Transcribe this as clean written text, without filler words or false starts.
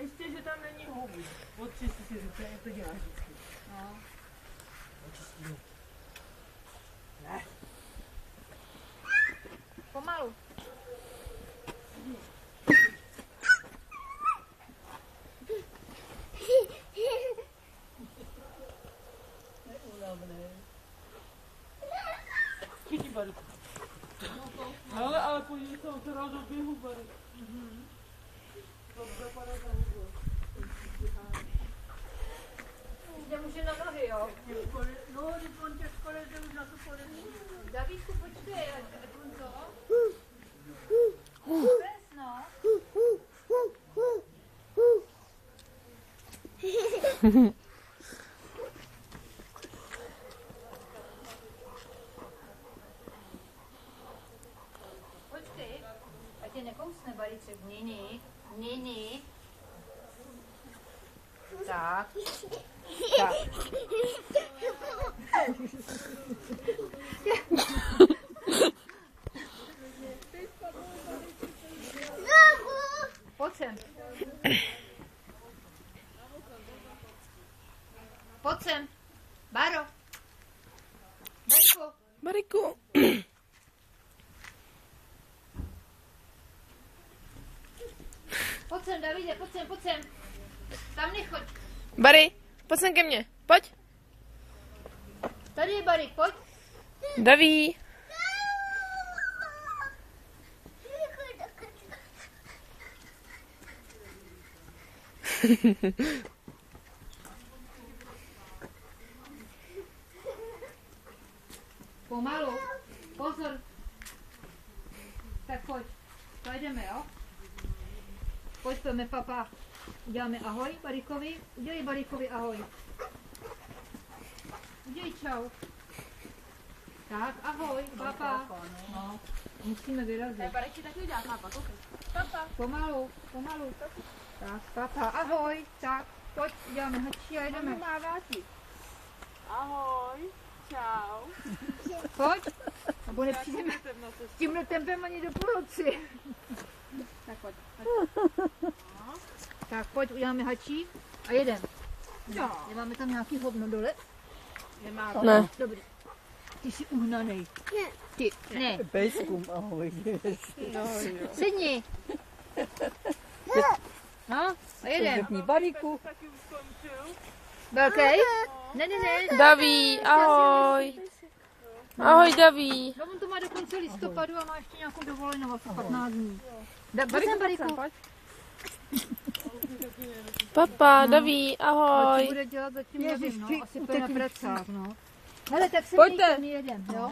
Ještě, že tam není houbu. Odčistí si říct, jak to děláš vždycky. No. Odčistí. Ne. Pomalu. Neúnavné. Chytí Bariku. Ale podívej se, on se rád doběhu Bariku. Jde může na nohy, jo? No, když on tě škole jde už na tu polevu. Davídku, počkej, Kunzo. Pes, no. Počkej, ať tě nekousne balíček. Nini. Tak. Tak. Pojď sem. Pojď sem. Baro. Bariku. Pojď sem, Davide, pojď sem. Tam nechoď. Bary, pojď sem ke mně. Pojď. Tady je Barik, pojď. Daví. Pomalu. Pozor. Tak pojď. Pojedeme, jo? Pojď, pojďme, papa. Uděláme ahoj Barikovi. Udělej Barikovi ahoj. Udělej čau. Tak, ahoj, papa. No, musíme vyrazit. Tak Barek ti taky udělá papa, koukej. Papa. Pomalu. Tak, papa, ahoj. Tak, pojď, uděláme hačí a jedeme. Má vrátit. Ahoj. Čau. Pojď. Nebo nepřijdeme s tímhle tempem ani do půlnoci. Tak pojď. Tak pojď, uděláme hačí a jedem. No. Nemáme tam nějaký hovno dole? Nemá. Ne. Dobrý. Ty jsi uhnanej. Ty, ne. Pejskům, ahoj. Sedni. No, a jedem. Řekni Bariku. Taky už skončil. Velký? Ne. Daví, ahoj. Ahoj, Daví. No on to má do konce listopadu a má ještě nějakou dovolenou, asi 15 dní. Bariku. Papa, Daví, Ale co ahoj. bude dělat zatím, nevím, no. Asi půjde na pracách, no. Hele, tak se Pojďte. my jedem, jo?